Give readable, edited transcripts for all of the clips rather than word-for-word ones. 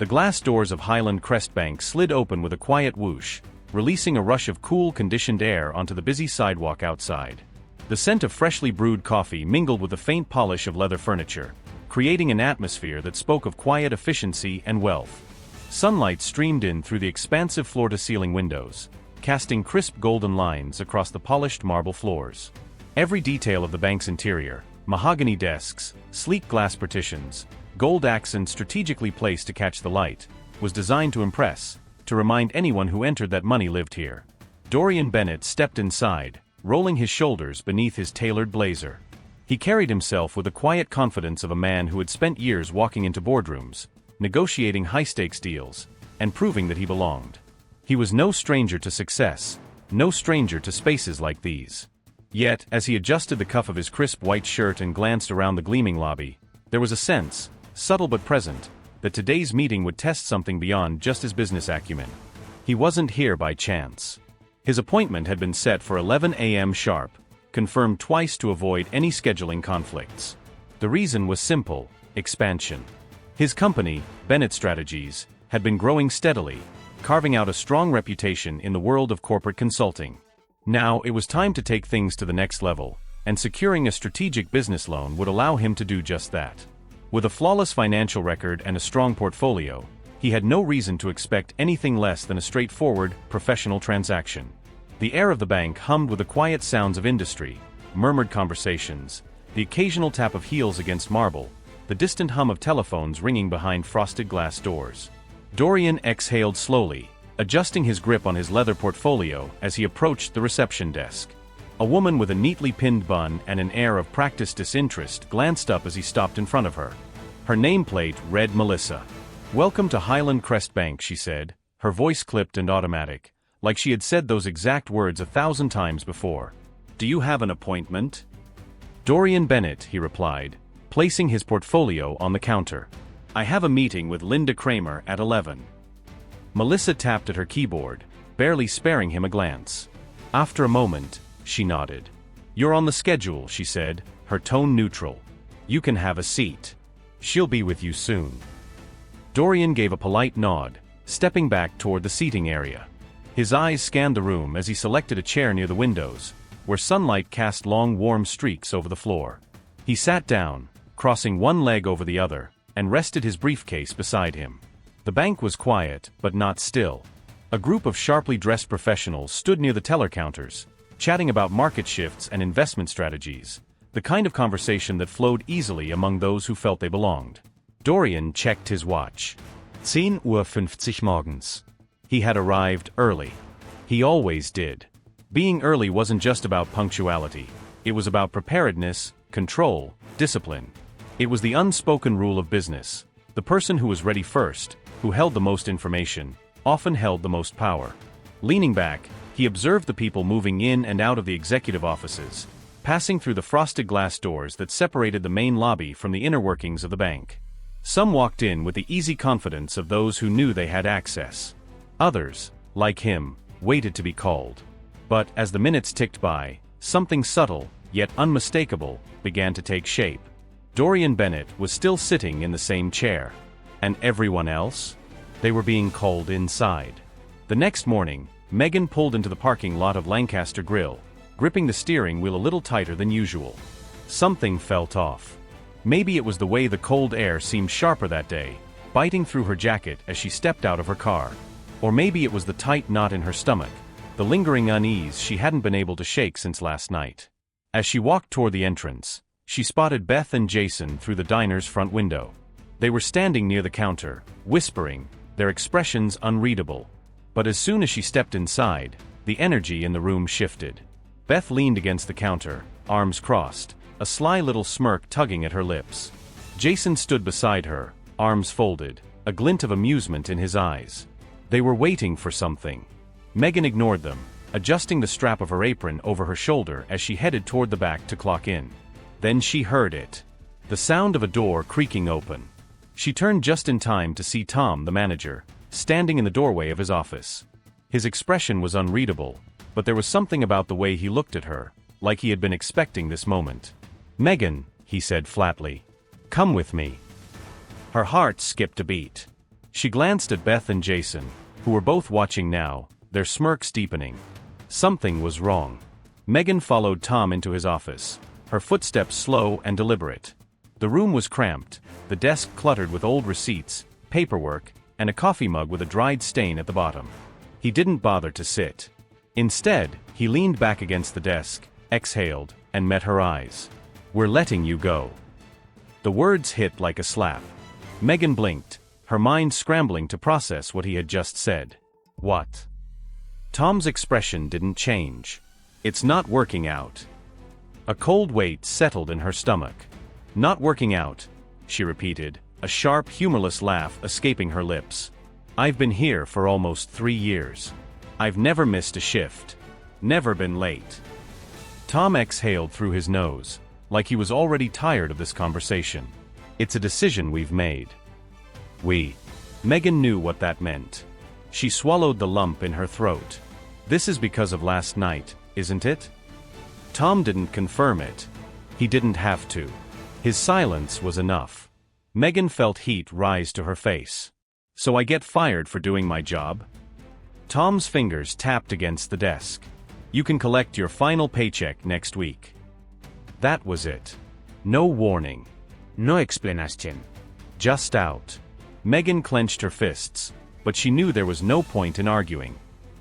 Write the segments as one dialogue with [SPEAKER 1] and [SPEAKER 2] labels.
[SPEAKER 1] The glass doors of Highland Crest Bank slid open with a quiet whoosh, releasing a rush of cool, conditioned air onto the busy sidewalk outside. The scent of freshly brewed coffee mingled with the faint polish of leather furniture, creating an atmosphere that spoke of quiet efficiency and wealth. Sunlight streamed in through the expansive floor-to-ceiling windows, casting crisp golden lines across the polished marble floors. Every detail of the bank's interior, mahogany desks, sleek glass partitions, gold accents strategically placed to catch the light, was designed to impress, to remind anyone who entered that money lived here. Dorian Bennett stepped inside, rolling his shoulders beneath his tailored blazer. He carried himself with the quiet confidence of a man who had spent years walking into boardrooms, negotiating high-stakes deals, and proving that he belonged. He was no stranger to success, no stranger to spaces like these. Yet, as he adjusted the cuff of his crisp white shirt and glanced around the gleaming lobby, there was a sense, subtle but present, that today's meeting would test something beyond just his business acumen. He wasn't here by chance. His appointment had been set for 11 a.m. sharp, confirmed twice to avoid any scheduling conflicts. The reason was simple: expansion. His company, Bennett Strategies, had been growing steadily, carving out a strong reputation in the world of corporate consulting. Now it was time to take things to the next level, and securing a strategic business loan would allow him to do just that. With a flawless financial record and a strong portfolio, he had no reason to expect anything less than a straightforward, professional transaction. The air of the bank hummed with the quiet sounds of industry, murmured conversations, the occasional tap of heels against marble, the distant hum of telephones ringing behind frosted glass doors. Dorian exhaled slowly, adjusting his grip on his leather portfolio as he approached the reception desk. A woman with a neatly pinned bun and an air of practiced disinterest glanced up as he stopped in front of her. Her nameplate read Melissa. "Welcome to Highland Crest Bank," she said, her voice clipped and automatic, like she had said those exact words 1,000 times before. "Do you have an appointment?" "Dorian Bennett," he replied, placing his portfolio on the counter. "I have a meeting with Linda Kramer at 11. Melissa tapped at her keyboard, barely sparing him a glance. After a moment, she nodded. "You're on the schedule," she said, her tone neutral. "You can have a seat. She'll be with you soon." Dorian gave a polite nod, stepping back toward the seating area. His eyes scanned the room as he selected a chair near the windows, where sunlight cast long warm streaks over the floor. He sat down, crossing one leg over the other, and rested his briefcase beside him. The bank was quiet, but not still. A group of sharply dressed professionals stood near the teller counters, chatting about market shifts and investment strategies, the kind of conversation that flowed easily among those who felt they belonged. Dorian checked his watch. 10:50 morgens. He had arrived early. He always did. Being early wasn't just about punctuality. It was about preparedness, control, discipline. It was the unspoken rule of business. The person who was ready first, who held the most information, often held the most power. Leaning back, he observed the people moving in and out of the executive offices, passing through the frosted glass doors that separated the main lobby from the inner workings of the bank. Some walked in with the easy confidence of those who knew they had access. Others, like him, waited to be called. But as the minutes ticked by, something subtle, yet unmistakable, began to take shape. Dorian Bennett was still sitting in the same chair. And everyone else? They were being called inside. The next morning, Megan pulled into the parking lot of Lancaster Grill, gripping the steering wheel a little tighter than usual. Something felt off. Maybe it was the way the cold air seemed sharper that day, biting through her jacket as she stepped out of her car. Or maybe it was the tight knot in her stomach, the lingering unease she hadn't been able to shake since last night. As she walked toward the entrance, she spotted Beth and Jason through the diner's front window. They were standing near the counter, whispering, their expressions unreadable. But as soon as she stepped inside, the energy in the room shifted. Beth leaned against the counter, arms crossed, a sly little smirk tugging at her lips. Jason stood beside her, arms folded, a glint of amusement in his eyes. They were waiting for something. Megan ignored them, adjusting the strap of her apron over her shoulder as she headed toward the back to clock in. Then she heard it. The sound of a door creaking open. She turned just in time to see Tom, the manager, standing in the doorway of his office. His expression was unreadable, but there was something about the way he looked at her, like he had been expecting this moment. "Megan," he said flatly, "come with me." Her heart skipped a beat. She glanced at Beth and Jason, who were both watching now, their smirks deepening. Something was wrong. Megan followed Tom into his office, her footsteps slow and deliberate. The room was cramped, the desk cluttered with old receipts, paperwork, and a coffee mug with a dried stain at the bottom. He didn't bother to sit. Instead, he leaned back against the desk, exhaled, and met her eyes. "We're letting you go." The words hit like a slap. Megan blinked, her mind scrambling to process what he had just said. What? Tom's expression didn't change. "It's not working out." A cold weight settled in her stomach. "Not working out," she repeated, a sharp, humorless laugh escaping her lips. "I've been here for almost 3 years. I've never missed a shift. Never been late." Tom exhaled through his nose, like he was already tired of this conversation. "It's a decision we've made." "We." Megan knew what that meant. She swallowed the lump in her throat. "This is because of last night, isn't it?" Tom didn't confirm it. He didn't have to. His silence was enough. Megan felt heat rise to her face. "So I get fired for doing my job?" Tom's fingers tapped against the desk. "You can collect your final paycheck next week." That was it. No warning.
[SPEAKER 2] No explanation.
[SPEAKER 1] Just out. Megan clenched her fists, but she knew there was no point in arguing.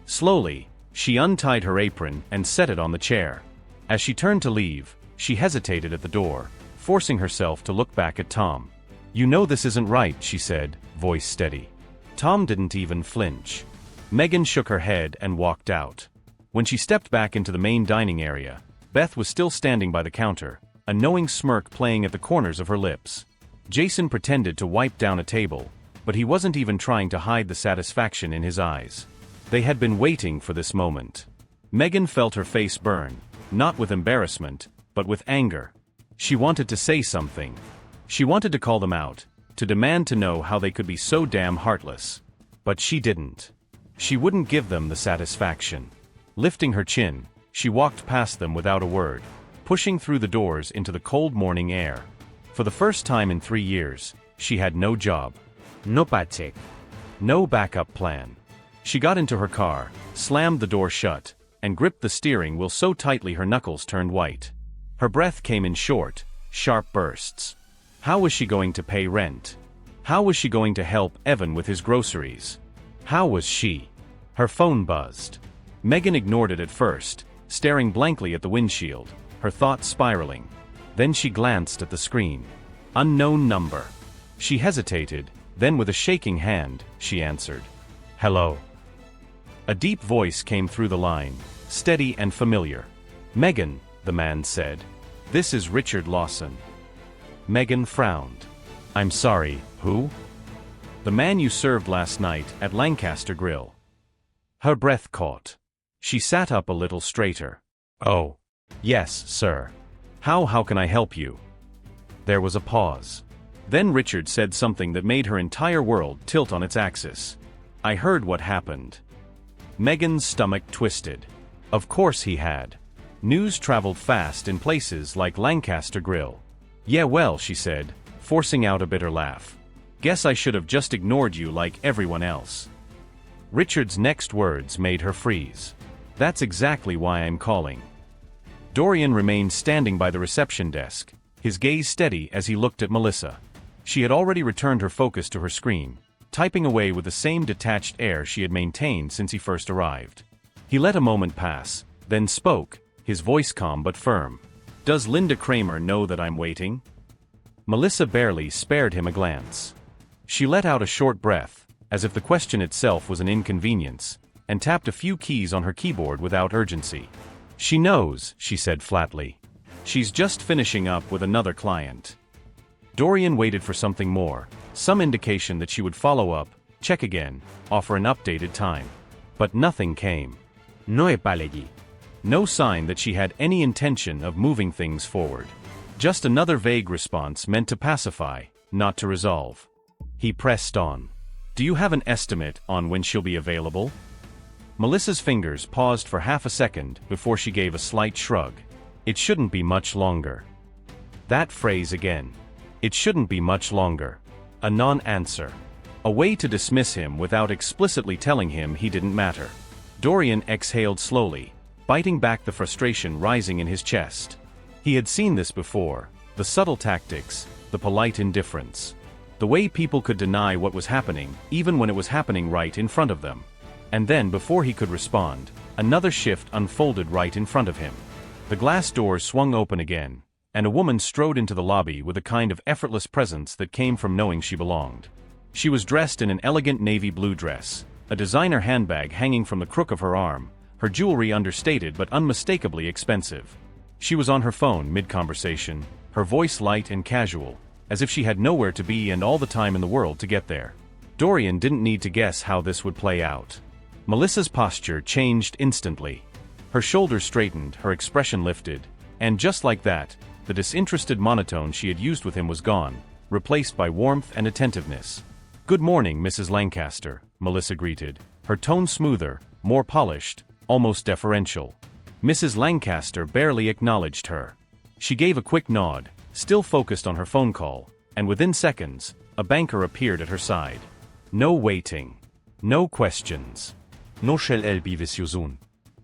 [SPEAKER 1] Slowly, she untied her apron and set it on the chair. As she turned to leave, she hesitated at the door, forcing herself to look back at Tom. "You know this isn't right," she said, voice steady. Tom didn't even flinch. Megan shook her head and walked out. When she stepped back into the main dining area, Beth was still standing by the counter, a knowing smirk playing at the corners of her lips. Jason pretended to wipe down a table, but he wasn't even trying to hide the satisfaction in his eyes. They had been waiting for this moment. Megan felt her face burn, not with embarrassment, but with anger. She wanted to say something. She wanted to call them out, to demand to know how they could be so damn heartless. But she didn't. She wouldn't give them the satisfaction. Lifting her chin, she walked past them without a word, pushing through the doors into the cold morning air. For the first time in 3 years, she had no job.
[SPEAKER 2] No paycheck.
[SPEAKER 1] No backup plan. She got into her car, slammed the door shut, and gripped the steering wheel so tightly her knuckles turned white. Her breath came in short, sharp bursts. How was she going to pay rent? How was she going to help Evan with his groceries? How was she? Her phone buzzed. Megan ignored it at first, staring blankly at the windshield, her thoughts spiraling. Then she glanced at the screen. Unknown number. She hesitated, then with a shaking hand, she answered. "Hello." A deep voice came through the line, steady and familiar. "Megan," the man said. "This is Richard Lawson." Megan frowned. "I'm sorry, who?" "The man you served last night at Lancaster Grill." Her breath caught. She sat up a little straighter. "Oh. Yes, sir. How can I help you?" There was a pause. Then Richard said something that made her entire world tilt on its axis. "I heard what happened." Megan's stomach twisted. Of course he had. News traveled fast in places like Lancaster Grill. "Yeah, well," she said, forcing out a bitter laugh. "Guess I should have just ignored you like everyone else." Richard's next words made her freeze. "That's exactly why I'm calling." Dorian remained standing by the reception desk, his gaze steady as he looked at Melissa. She had already returned her focus to her screen, typing away with the same detached air she had maintained since he first arrived. He let a moment pass, then spoke, his voice calm but firm. "Does Linda Kramer know that I'm waiting?" Melissa barely spared him a glance. She let out a short breath, as if the question itself was an inconvenience, and tapped a few keys on her keyboard without urgency. "She knows," she said flatly. "She's just finishing up with another client." Dorian waited for something more, some indication that she would follow up, check again, offer an updated time. But nothing came.
[SPEAKER 2] No apology.
[SPEAKER 1] No sign that she had any intention of moving things forward. Just another vague response meant to pacify, not to resolve. He pressed on. "Do you have an estimate on when she'll be available?" Melissa's fingers paused for half a second before she gave a slight shrug. "It shouldn't be much longer." That phrase again. It shouldn't be much longer. A non-answer. A way to dismiss him without explicitly telling him he didn't matter. Dorian exhaled slowly, biting back the frustration rising in his chest. He had seen this before, the subtle tactics, the polite indifference. The way people could deny what was happening, even when it was happening right in front of them. And then, before he could respond, another shift unfolded right in front of him. The glass doors swung open again, and a woman strode into the lobby with a kind of effortless presence that came from knowing she belonged. She was dressed in an elegant navy blue dress, a designer handbag hanging from the crook of her arm, her jewelry understated but unmistakably expensive. She was on her phone mid-conversation, her voice light and casual, as if she had nowhere to be and all the time in the world to get there. Dorian didn't need to guess how this would play out. Melissa's posture changed instantly. Her shoulders straightened, her expression lifted, and just like that, the disinterested monotone she had used with him was gone, replaced by warmth and attentiveness. "Good morning, Mrs. Lancaster," Melissa greeted, her tone smoother, more polished, almost deferential. Mrs. Lancaster barely acknowledged her. She gave a quick nod, still focused on her phone call, and within seconds, a banker appeared at her side. No waiting. No questions. No shall el be soon.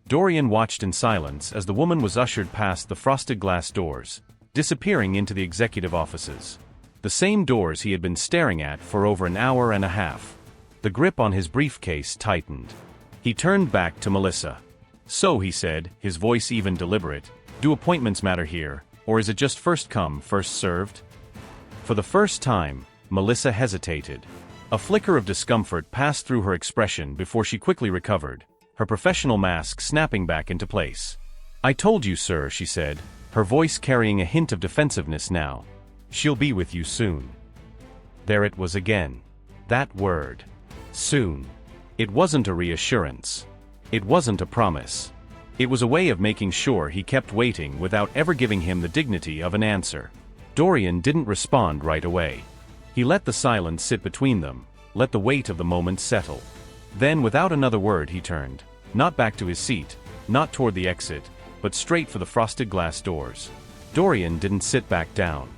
[SPEAKER 1] Dorian watched in silence as the woman was ushered past the frosted glass doors, disappearing into the executive offices. The same doors he had been staring at for over an hour and a half. The grip on his briefcase tightened. He turned back to Melissa. "So," he said, his voice even deliberate, "do appointments matter here, or is it just first come, first served?" For the first time, Melissa hesitated. A flicker of discomfort passed through her expression before she quickly recovered, her professional mask snapping back into place. "I told you, sir," she said, her voice carrying a hint of defensiveness now. "She'll be with you soon." There it was again. That word. Soon. It wasn't a reassurance. It wasn't a promise. It was a way of making sure he kept waiting without ever giving him the dignity of an answer. Dorian didn't respond right away. He let the silence sit between them, let the weight of the moment settle. Then, without another word, he turned, not back to his seat, not toward the exit, but straight for the frosted glass doors. Dorian didn't sit back down.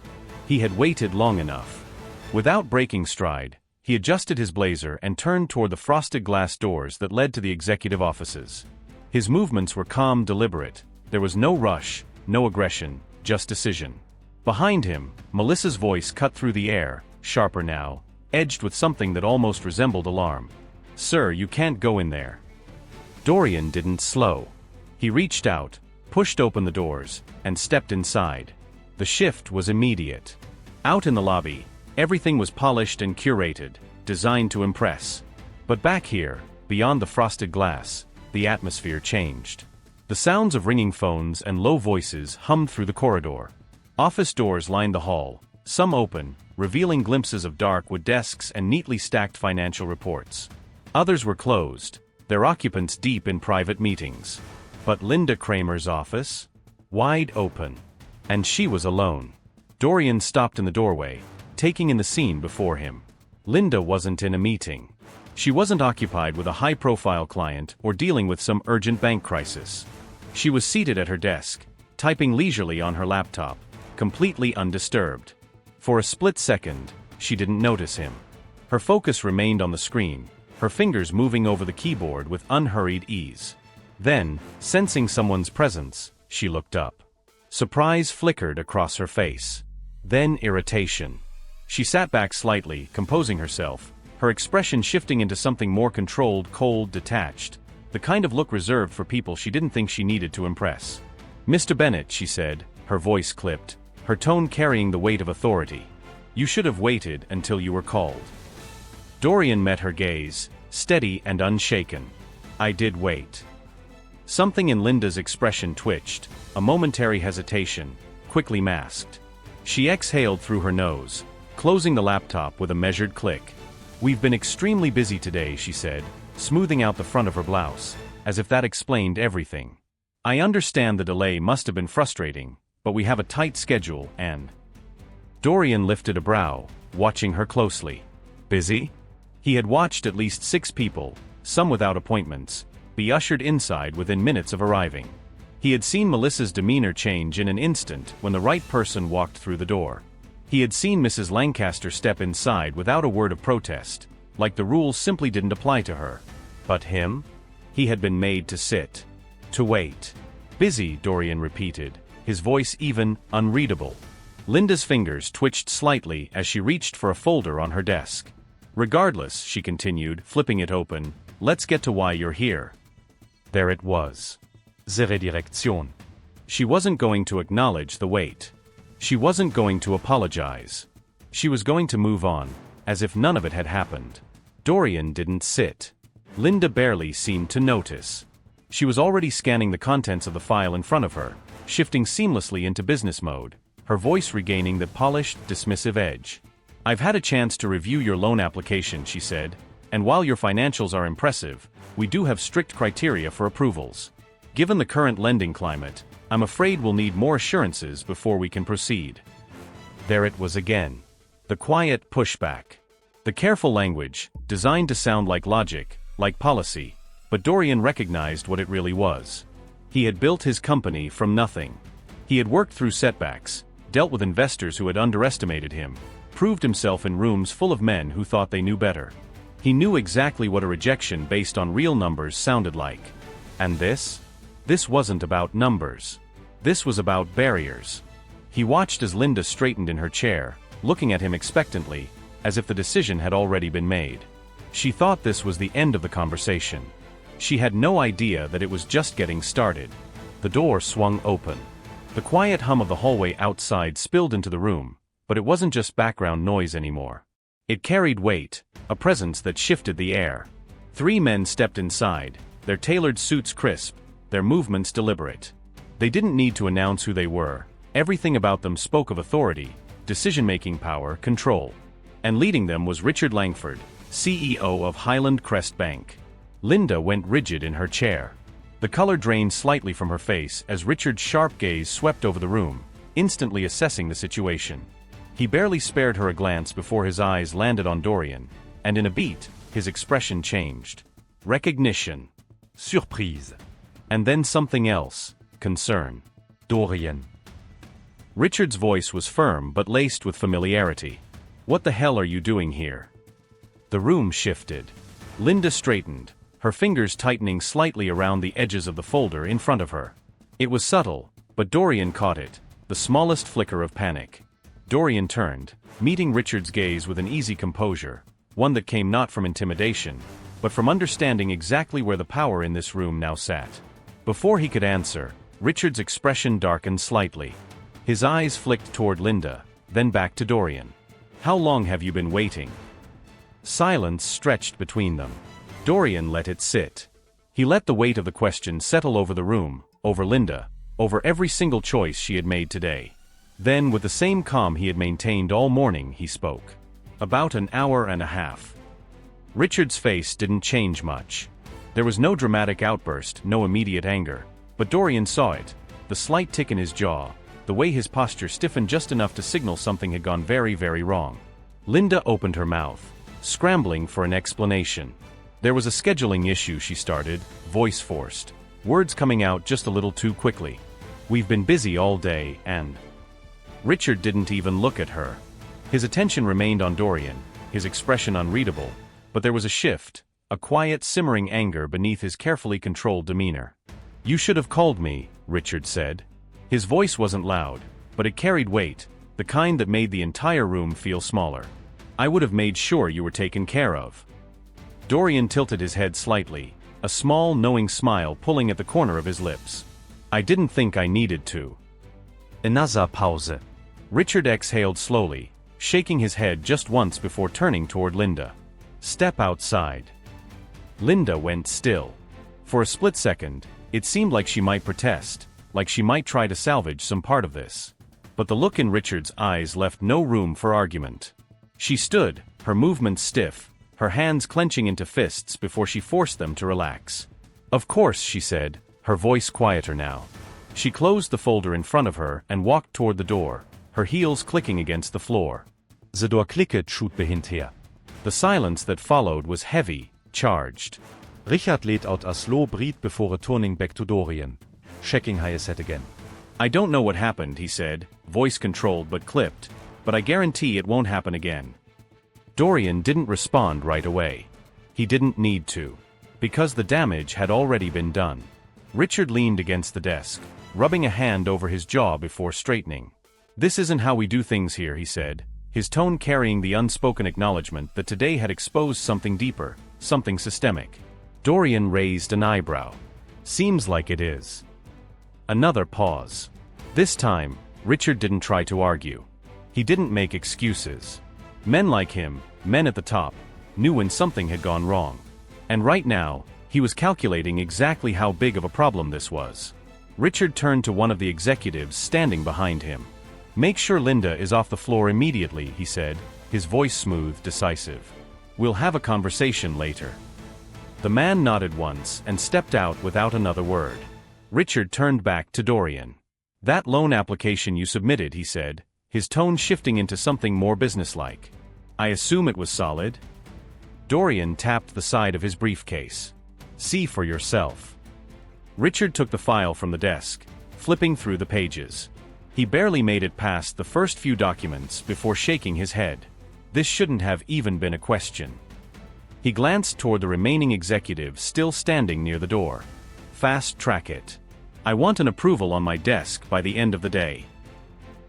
[SPEAKER 1] He had waited long enough. Without breaking stride, he adjusted his blazer and turned toward the frosted glass doors that led to the executive offices. His movements were calm, deliberate. There was no rush, no aggression, just decision. Behind him, Melissa's voice cut through the air, sharper now, edged with something that almost resembled alarm. "Sir, you can't go in there." Dorian didn't slow. He reached out, pushed open the doors, and stepped inside. The shift was immediate. Out in the lobby, everything was polished and curated, designed to impress. But back here, beyond the frosted glass, the atmosphere changed. The sounds of ringing phones and low voices hummed through the corridor. Office doors lined the hall, some open, revealing glimpses of dark wood desks and neatly stacked financial reports. Others were closed, their occupants deep in private meetings. But Linda Kramer's office? Wide open. And she was alone. Dorian stopped in the doorway, taking in the scene before him. Linda wasn't in a meeting. She wasn't occupied with a high-profile client or dealing with some urgent bank crisis. She was seated at her desk, typing leisurely on her laptop, completely undisturbed. For a split second, she didn't notice him. Her focus remained on the screen, her fingers moving over the keyboard with unhurried ease. Then, sensing someone's presence, she looked up. Surprise flickered across her face. Then irritation. She sat back slightly, composing herself, her expression shifting into something more controlled, cold, detached, the kind of look reserved for people she didn't think she needed to impress. "Mr. Bennett," she said, her voice clipped, her tone carrying the weight of authority. "You should have waited until you were called." Dorian met her gaze, steady and unshaken. "I did wait." Something in Linda's expression twitched, a momentary hesitation, quickly masked. She exhaled through her nose, closing the laptop with a measured click. "We've been extremely busy today," she said, smoothing out the front of her blouse, as if that explained everything. "I understand the delay must have been frustrating, but we have a tight schedule and—" Dorian lifted a brow, watching her closely. Busy? He had watched at least 6 people, some without appointments, be ushered inside within minutes of arriving. He had seen Melissa's demeanor change in an instant when the right person walked through the door. He had seen Mrs. Lancaster step inside without a word of protest, like the rules simply didn't apply to her. But him? He had been made to sit. To wait. Busy, Dorian repeated, his voice even, unreadable. Linda's fingers twitched slightly as she reached for a folder on her desk. Regardless, she continued, flipping it open, let's get to why you're here. There it was. The redirection. She wasn't going to acknowledge the wait. She wasn't going to apologize. She was going to move on, as if none of it had happened. Dorian didn't sit. Linda barely seemed to notice. She was already scanning the contents of the file in front of her, shifting seamlessly into business mode, her voice regaining the polished, dismissive edge. I've had a chance to review your loan application, she said, and while your financials are impressive, we do have strict criteria for approvals. Given the current lending climate, I'm afraid we'll need more assurances before we can proceed. There it was again. The quiet pushback. The careful language, designed to sound like logic, like policy, but Dorian recognized what it really was. He had built his company from nothing. He had worked through setbacks, dealt with investors who had underestimated him, proved himself in rooms full of men who thought they knew better. He knew exactly what a rejection based on real numbers sounded like. And this? This wasn't about numbers. This was about barriers. He watched as Linda straightened in her chair, looking at him expectantly, as if the decision had already been made. She thought this was the end of the conversation. She had no idea that it was just getting started. The door swung open. The quiet hum of the hallway outside spilled into the room, but it wasn't just background noise anymore. It carried weight, a presence that shifted the air. 3 men stepped inside, their tailored suits crisp, their movements deliberate. They didn't need to announce who they were. Everything about them spoke of authority, decision-making power, control. And leading them was Richard Langford, CEO of Highland Crest Bank. Linda went rigid in her chair. The color drained slightly from her face as Richard's sharp gaze swept over the room, instantly assessing the situation. He barely spared her a glance before his eyes landed on Dorian, and in a beat, his expression changed. Recognition. Surprise. And then something else. Concern. Dorian. Richard's voice was firm but laced with familiarity. What the hell are you doing here? The room shifted. Linda straightened, her fingers tightening slightly around the edges of the folder in front of her. It was subtle, but Dorian caught it, the smallest flicker of panic. Dorian turned, meeting Richard's gaze with an easy composure, one that came not from intimidation, but from understanding exactly where the power in this room now sat. Before he could answer, Richard's expression darkened slightly. His eyes flicked toward Linda, then back to Dorian. How long have you been waiting? Silence stretched between them. Dorian let it sit. He let the weight of the question settle over the room, over Linda, over every single choice she had made today. Then, with the same calm he had maintained all morning, he spoke. About an hour and a half. Richard's face didn't change much. There was no dramatic outburst, no immediate anger, but Dorian saw it, the slight tick in his jaw, the way his posture stiffened just enough to signal something had gone very, very wrong. Linda opened her mouth, scrambling for an explanation. There was a scheduling issue, she started, voice forced, words coming out just a little too quickly. We've been busy all day, and... Richard didn't even look at her. His attention remained on Dorian, his expression unreadable, but there was a shift, a quiet, simmering anger beneath his carefully controlled demeanor. You should have called me, Richard said. His voice wasn't loud, but it carried weight, the kind that made the entire room feel smaller. I would have made sure you were taken care of. Dorian tilted his head slightly, a small, knowing smile pulling at the corner of his lips. I didn't think I needed to. Another pause. Richard exhaled slowly, shaking his head just once before turning toward Linda. Step outside. Linda went still. For a split second, it seemed like she might protest, like she might try to salvage some part of this. But the look in Richard's eyes left no room for argument. She stood, her movements stiff, her hands clenching into fists before she forced them to relax. Of course, she said, her voice quieter now. She closed the folder in front of her and walked toward the door, her heels clicking against the floor. The door clicked shoot hinterher. The silence that followed was heavy, charged. Richard let out a slow breath before returning back to Dorian, checking how he said again. I don't know what happened, he said, voice controlled but clipped, but I guarantee it won't happen again. Dorian didn't respond right away. He didn't need to. Because the damage had already been done. Richard leaned against the desk, rubbing a hand over his jaw before straightening. "This isn't how we do things here," he said, his tone carrying the unspoken acknowledgement that today had exposed something deeper, something systemic. Dorian raised an eyebrow. "Seems like it is." Another pause. This time, Richard didn't try to argue. He didn't make excuses. Men like him, men at the top, knew when something had gone wrong. And right now, he was calculating exactly how big of a problem this was. Richard turned to one of the executives standing behind him. "Make sure Linda is off the floor immediately," he said, his voice smooth, decisive. "We'll have a conversation later." The man nodded once and stepped out without another word. Richard turned back to Dorian. "That loan application you submitted," he said, his tone shifting into something more businesslike. "I assume it was solid?" Dorian tapped the side of his briefcase. "See for yourself." Richard took the file from the desk, flipping through the pages. He barely made it past the first few documents before shaking his head. This shouldn't have even been a question. He glanced toward the remaining executive still standing near the door. "Fast track it. I want an approval on my desk by the end of the day."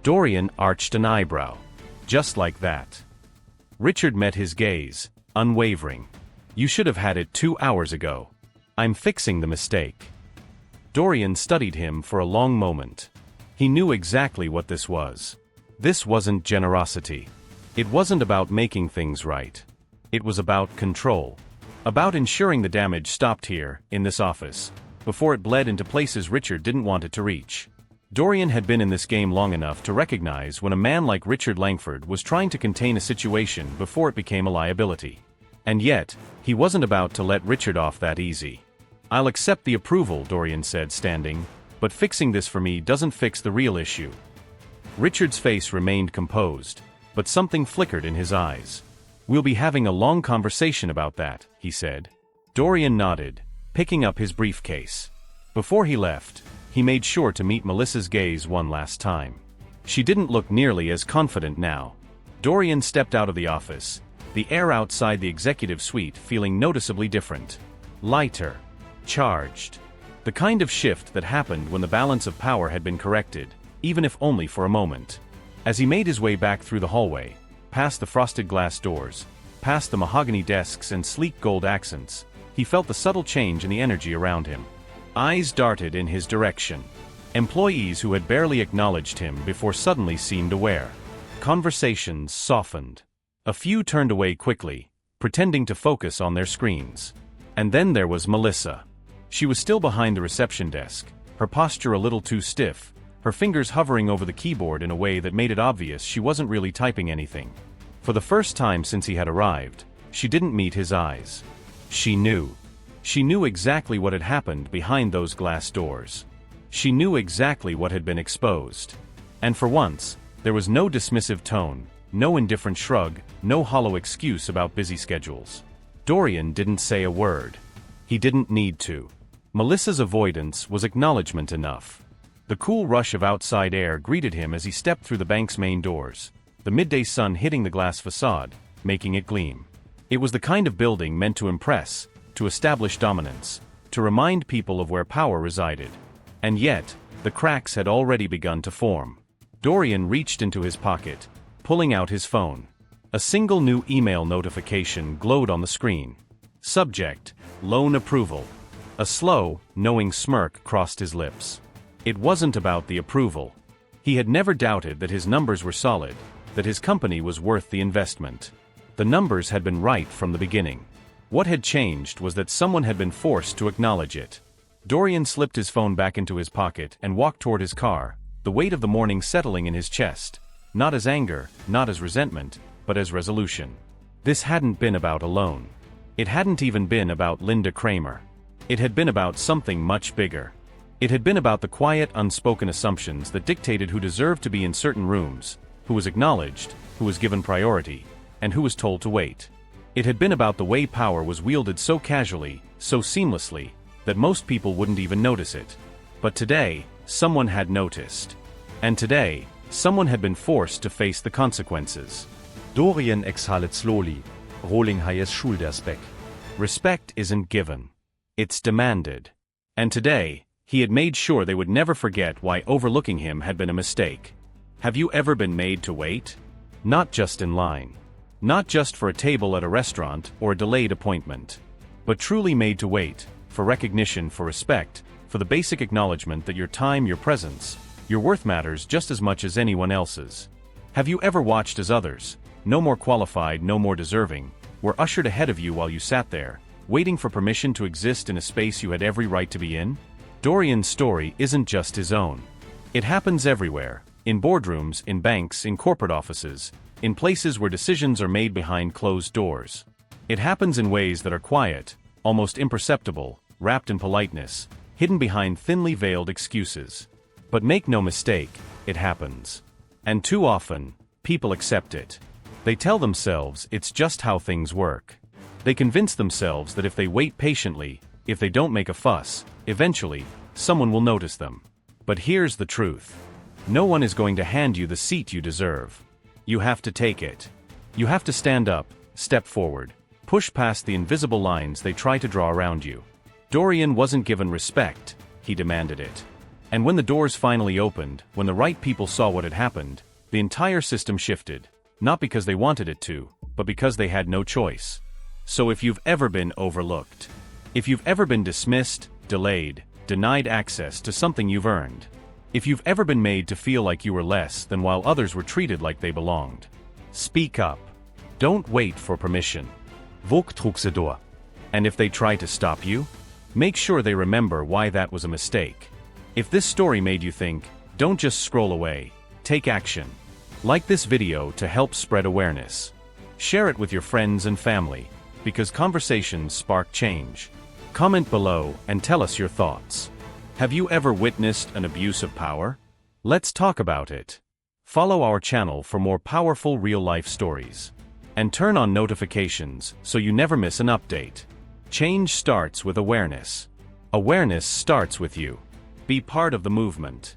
[SPEAKER 1] Dorian arched an eyebrow. "Just like that." Richard met his gaze, unwavering. "You should have had it 2 hours ago. I'm fixing the mistake." Dorian studied him for a long moment. He knew exactly what this was. This wasn't generosity. It wasn't about making things right. It was about control. About ensuring the damage stopped here, in this office, before it bled into places Richard didn't want it to reach. Dorian had been in this game long enough to recognize when a man like Richard Langford was trying to contain a situation before it became a liability. And yet, he wasn't about to let Richard off that easy. "I'll accept the approval," Dorian said, standing, "but fixing this for me doesn't fix the real issue." Richard's face remained composed, but something flickered in his eyes. "We'll be having a long conversation about that," he said. Dorian nodded, picking up his briefcase. Before he left, he made sure to meet Melissa's gaze one last time. She didn't look nearly as confident now. Dorian stepped out of the office, the air outside the executive suite feeling noticeably different. Lighter. Charged. The kind of shift that happened when the balance of power had been corrected, even if only for a moment. As he made his way back through the hallway, past the frosted glass doors, past the mahogany desks and sleek gold accents, he felt the subtle change in the energy around him. Eyes darted in his direction. Employees who had barely acknowledged him before suddenly seemed aware. Conversations softened. A few turned away quickly, pretending to focus on their screens. And then there was Melissa. She was still behind the reception desk, her posture a little too stiff, her fingers hovering over the keyboard in a way that made it obvious she wasn't really typing anything. For the first time since he had arrived, she didn't meet his eyes. She knew. She knew exactly what had happened behind those glass doors. She knew exactly what had been exposed. And for once, there was no dismissive tone, no indifferent shrug, no hollow excuse about busy schedules. Dorian didn't say a word. He didn't need to. Melissa's avoidance was acknowledgement enough. The cool rush of outside air greeted him as he stepped through the bank's main doors, the midday sun hitting the glass facade, making it gleam. It was the kind of building meant to impress, to establish dominance, to remind people of where power resided. And yet, the cracks had already begun to form. Dorian reached into his pocket, pulling out his phone. A single new email notification glowed on the screen. Subject: Loan Approval. A slow, knowing smirk crossed his lips. It wasn't about the approval. He had never doubted that his numbers were solid, that his company was worth the investment. The numbers had been right from the beginning. What had changed was that someone had been forced to acknowledge it. Dorian slipped his phone back into his pocket and walked toward his car, the weight of the morning settling in his chest, not as anger, not as resentment, but as resolution. This hadn't been about a loan. It hadn't even been about Linda Kramer. It had been about something much bigger. It had been about the quiet, unspoken assumptions that dictated who deserved to be in certain rooms, who was acknowledged, who was given priority, and who was told to wait. It had been about the way power was wielded so casually, so seamlessly, that most people wouldn't even notice it. But today, someone had noticed. And today, someone had been forced to face the consequences.
[SPEAKER 3] Dorian exhaled slowly, rolling his shoulders back.
[SPEAKER 1] Respect isn't given. It's demanded. And today, he had made sure they would never forget why overlooking him had been a mistake. Have you ever been made to wait? Not just in line. Not just for a table at a restaurant or a delayed appointment. But truly made to wait, for recognition, for respect, for the basic acknowledgement that your time, your presence, your worth matters just as much as anyone else's. Have you ever watched as others, no more qualified, no more deserving, were ushered ahead of you while you sat there, waiting for permission to exist in a space you had every right to be in? Dorian's story isn't just his own. It happens everywhere, in boardrooms, in banks, in corporate offices, in places where decisions are made behind closed doors. It happens in ways that are quiet, almost imperceptible, wrapped in politeness, hidden behind thinly veiled excuses. But make no mistake, it happens. And too often, people accept it. They tell themselves it's just how things work. They convince themselves that if they wait patiently, if they don't make a fuss, eventually, someone will notice them. But here's the truth. No one is going to hand you the seat you deserve. You have to take it. You have to stand up, step forward, push past the invisible lines they try to draw around you. Dorian wasn't given respect, he demanded it. And when the doors finally opened, when the right people saw what had happened, the entire system shifted, not because they wanted it to, but because they had no choice. So if you've ever been overlooked, if you've ever been dismissed, delayed, denied access to something you've earned, if you've ever been made to feel like you were less than while others were treated like they belonged, speak up. Don't wait for permission.
[SPEAKER 3] Våg trug sig då.
[SPEAKER 1] And if they try to stop you, make sure they remember why that was a mistake. If this story made you think, don't just scroll away, take action. Like this video to help spread awareness. Share it with your friends and family, because conversations spark change. Comment below and tell us your thoughts. Have you ever witnessed an abuse of power? Let's talk about it. Follow our channel for more powerful real-life stories. And turn on notifications so you never miss an update. Change starts with awareness. Awareness starts with you. Be part of the movement.